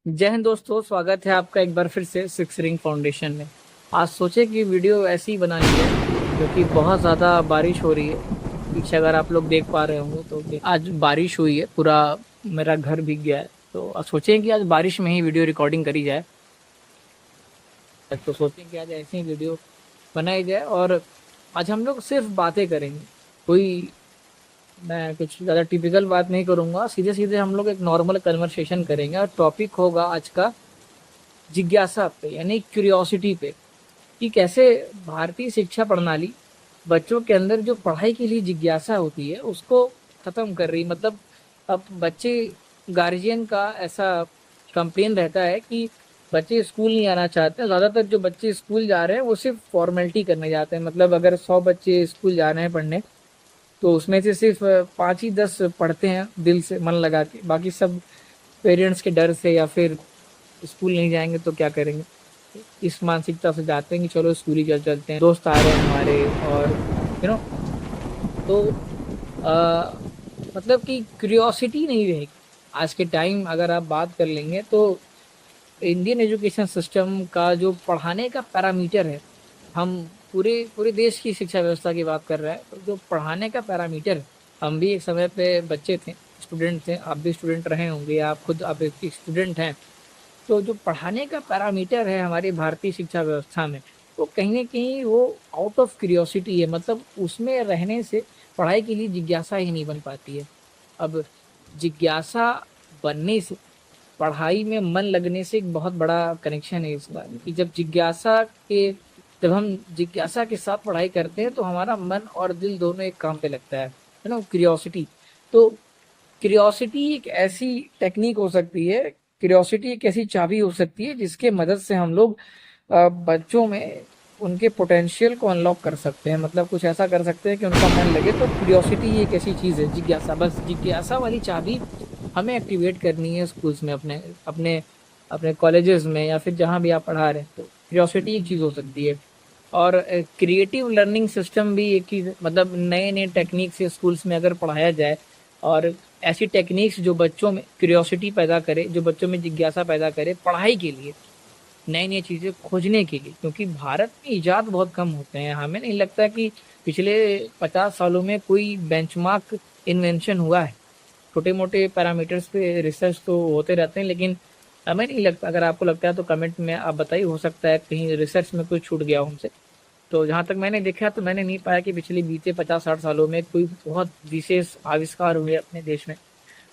जय हिंद दोस्तों, स्वागत है आपका एक बार फिर से सिक्स रिंग फाउंडेशन में। आज सोचे कि वीडियो ऐसी ही बनानी है क्योंकि बहुत ज़्यादा बारिश हो रही है। पीछे अगर आप लोग देख पा रहे होंगे तो आज बारिश हुई है, पूरा मेरा घर भीग गया है। तो आज सोचें कि आज बारिश में ही वीडियो रिकॉर्डिंग करी जाए। तो सोचें कि आज ऐसी ही वीडियो बनाई जाए और आज हम लोग सिर्फ बातें करेंगे। कोई मैं कुछ ज़्यादा टिपिकल बात नहीं करूँगा, सीधे सीधे हम लोग एक नॉर्मल कन्वर्सेशन करेंगे और टॉपिक होगा आज का जिज्ञासा पे, यानी क्यूरियोसिटी पे, कि कैसे भारतीय शिक्षा प्रणाली बच्चों के अंदर जो पढ़ाई के लिए जिज्ञासा होती है उसको खत्म कर रही। मतलब अब बच्चे, गार्जियन का ऐसा कंप्लेन रहता है कि बच्चे स्कूल नहीं आना चाहते हैं। ज़्यादातर जो बच्चे स्कूल जा रहे हैं वो सिर्फ फॉर्मेलिटी करने जाते हैं। मतलब अगर 100 बच्चे स्कूल जा रहे हैं पढ़ने, तो उसमें से सिर्फ 5 ही 10 पढ़ते हैं दिल से मन लगा के, बाकी सब पेरेंट्स के डर से या फिर स्कूल नहीं जाएंगे तो क्या करेंगे, इस मानसिकता से जाते हैं कि चलो स्कूल ही चलते हैं, दोस्त आ रहे हैं हमारे। और यू नो तो आ, मतलब कि क्यूरियोसिटी नहीं रहेगी आज के टाइम। अगर आप बात कर लेंगे तो इंडियन एजुकेशन सिस्टम का जो पढ़ाने का पैरामीटर है, हम पूरे पूरे देश की शिक्षा व्यवस्था की बात कर रहे हैं, तो जो पढ़ाने का पैरामीटर, हम भी एक समय पे बच्चे थे, स्टूडेंट थे, आप भी स्टूडेंट रहे होंगे, आप खुद आप एक स्टूडेंट हैं। तो जो पढ़ाने का पैरामीटर है हमारी भारतीय शिक्षा व्यवस्था में, वो कहीं ना कहीं वो आउट ऑफ क्यूरियोसिटी है। मतलब उसमें रहने से पढ़ाई के लिए जिज्ञासा ही नहीं बन पाती है। अब जिज्ञासा बनने से पढ़ाई में मन लगने से एक बहुत बड़ा कनेक्शन है इस बात कि जब हम जिज्ञासा के साथ पढ़ाई करते हैं तो हमारा मन और दिल दोनों एक काम पे लगता है ना, क्यूरियोसिटी। तो क्यूरियोसिटी एक ऐसी टेक्निक हो सकती है, क्यूरियोसिटी एक ऐसी चाबी हो सकती है जिसके मदद से हम लोग बच्चों में उनके पोटेंशियल को अनलॉक कर सकते हैं। मतलब कुछ ऐसा कर सकते हैं कि उनका मन लगे। तो क्यूरियोसिटी एक ऐसी चीज़ है, जिज्ञासा, बस जिज्ञासा वाली चाबी हमें एक्टिवेट करनी है स्कूल्स में, अपने अपने अपने कॉलेजेस में, या फिर जहाँ भी आप पढ़ा रहे हैं। तो क्यूरियोसिटी एक चीज़ हो सकती है। और क्रिएटिव लर्निंग सिस्टम भी एक चीज़, मतलब नए नए टेक्निक से स्कूल्स में अगर पढ़ाया जाए और ऐसी टेक्निक्स जो बच्चों में क्यूरियोसिटी पैदा करे, जो बच्चों में जिज्ञासा पैदा करे पढ़ाई के लिए, नई नई चीज़ें खोजने के लिए। क्योंकि भारत में इजाद बहुत कम होते हैं, हमें नहीं लगता कि पिछले 50 सालों में कोई बेंचमार्क इन्वेंशन हुआ है। छोटे मोटे पैरामीटर्स पे रिसर्च तो होते रहते हैं, लेकिन हमें नहीं लगता। अगर आपको लगता है तो कमेंट में आप बताइए, हो सकता है कहीं रिसर्च में कुछ छूट गया हो हमसे। तो जहाँ तक मैंने देखा तो मैंने नहीं पाया कि पिछले बीते 50-60 सालों में कोई बहुत विशेष आविष्कार हुए अपने देश में।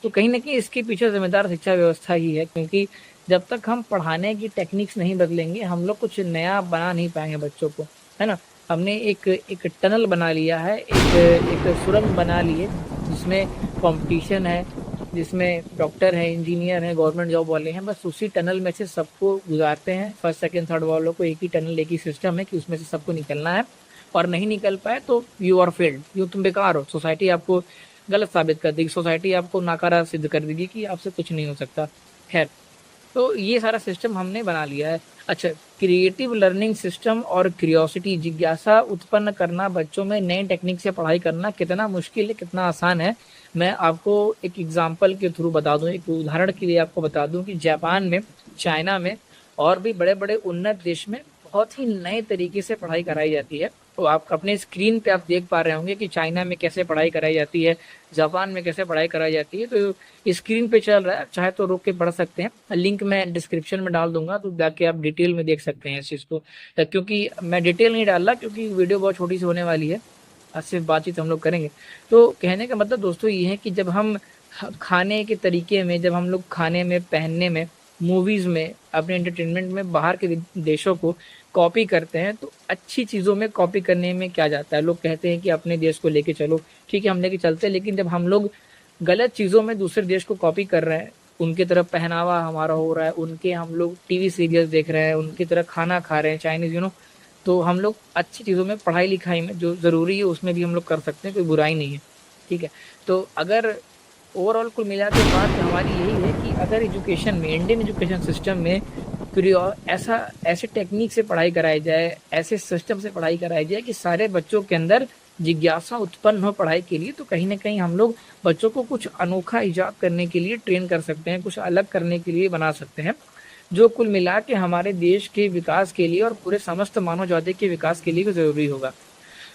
तो कहीं ना कहीं इसके पीछे जिम्मेदार शिक्षा व्यवस्था ही है, क्योंकि जब तक हम पढ़ाने की टेक्निक्स नहीं बदलेंगे हम लोग कुछ नया बना नहीं पाएंगे बच्चों को, है ना। हमने एक एक टनल बना लिया है, एक एक सुरंग बना ली है जिसमें कंपटीशन है, जिसमें डॉक्टर है, इंजीनियर है, गवर्नमेंट जॉब वाले हैं। बस उसी टनल में से सबको गुजारते हैं, फर्स्ट सेकंड थर्ड वालों को। एक ही टनल, एक ही सिस्टम है कि उसमें से सबको निकलना है, और नहीं निकल पाए तो यू आर फेल्ड, यू तुम बेकार हो। सोसाइटी आपको गलत साबित कर देगी, सोसाइटी आपको नाकारा सिद्ध कर देगी कि आपसे कुछ नहीं हो सकता। खैर, तो ये सारा सिस्टम हमने बना लिया है। अच्छा, क्रिएटिव लर्निंग सिस्टम और क्यूरियोसिटी, जिज्ञासा उत्पन्न करना, बच्चों में नए टेक्निक से पढ़ाई करना कितना मुश्किल है, कितना आसान है, मैं आपको एक एग्जांपल के थ्रू बता दूं, एक उदाहरण के लिए आपको बता दूं कि जापान में, चाइना में और भी बड़े बड़े उन्नत देश में बहुत ही नए तरीके से पढ़ाई कराई जाती है। तो आप अपने स्क्रीन पे आप देख पा रहे होंगे कि चाइना में कैसे पढ़ाई कराई जाती है, जापान में कैसे पढ़ाई कराई जाती है। तो स्क्रीन पे चल रहा है, चाहे तो रोक के पढ़ सकते हैं, लिंक मैं डिस्क्रिप्शन में डाल दूंगा, तो जाके आप डिटेल में देख सकते हैं इस चीज़ को। क्योंकि मैं डिटेल नहीं डाल रहा, क्योंकि वीडियो बहुत छोटी सी होने वाली है, आज सिर्फ बातचीत हम लोग करेंगे। तो कहने का मतलब दोस्तों ये है कि जब हम खाने के तरीके में, जब हम लोग खाने में, पहनने में, मूवीज़ में, अपने एंटरटेनमेंट में बाहर के देशों को कॉपी करते हैं, तो अच्छी चीज़ों में कॉपी करने में क्या जाता है। लोग कहते हैं कि अपने देश को लेके चलो, ठीक है हम लेके चलते हैं, लेकिन जब हम लोग गलत चीज़ों में दूसरे देश को कॉपी कर रहे हैं, उनकी तरफ पहनावा हमारा हो रहा है, उनके हम लोग टीवी सीरियल्स देख रहे हैं, उनकी तरह खाना खा रहे हैं चाइनीज़, तो हम लोग अच्छी चीज़ों में, पढ़ाई लिखाई में जो ज़रूरी है उसमें भी हम लोग कर सकते हैं, कोई बुराई नहीं है, ठीक है। तो अगर ओवरऑल कुल मिला के बात हमारी यही है कि अगर एजुकेशन में, इंडियन एजुकेशन सिस्टम में ऐसे टेक्निक से पढ़ाई कराई जाए, ऐसे सिस्टम से पढ़ाई कराई जाए कि सारे बच्चों के अंदर जिज्ञासा उत्पन्न हो पढ़ाई के लिए, तो कहीं ना कहीं हम लोग बच्चों को कुछ अनोखा इजाद करने के लिए ट्रेन कर सकते हैं, कुछ अलग करने के लिए बना सकते हैं, जो कुल मिला के हमारे देश के विकास के लिए और पूरे समस्त मानव जाति के विकास के लिए भी ज़रूरी होगा।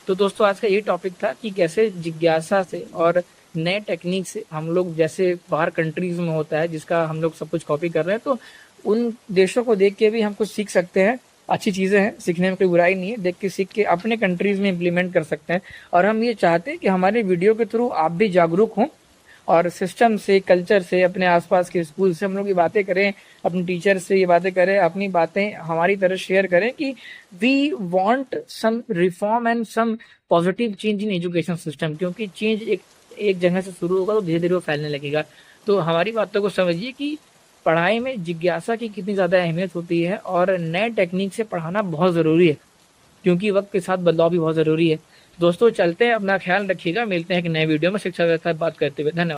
तो दोस्तों आज का ये टॉपिक था कि कैसे जिज्ञासा से और नए टेक्निक से हम लोग, जैसे बाहर कंट्रीज में होता है जिसका हम लोग सब कुछ कॉपी कर रहे हैं, तो उन देशों को देख के भी हम कुछ सीख सकते हैं। अच्छी चीज़ें हैं, सीखने में कोई बुराई नहीं है, देख के सीख के अपने कंट्रीज में इम्प्लीमेंट कर सकते हैं। और हम ये चाहते हैं कि हमारे वीडियो के थ्रू आप भी जागरूक हों और सिस्टम से, कल्चर से, अपने आसपास के स्कूल से हम लोग ये बातें करें, अपने टीचर से ये बातें करें, अपनी बातें हमारी तरह शेयर करें कि we want some reform and some positive change in education system, क्योंकि चेंज एक जगह से शुरू होगा तो धीरे धीरे वो फैलने लगेगा। तो हमारी बातों को समझिए कि पढ़ाई में जिज्ञासा की कितनी ज़्यादा अहमियत होती है और नए टेक्निक से पढ़ाना बहुत ज़रूरी है, क्योंकि वक्त के साथ बदलाव भी बहुत ज़रूरी है। दोस्तों चलते हैं, अपना ख्याल रखिएगा, मिलते हैं एक नए वीडियो में शिक्षा व्यवस्था बात करते हुए। धन्यवाद।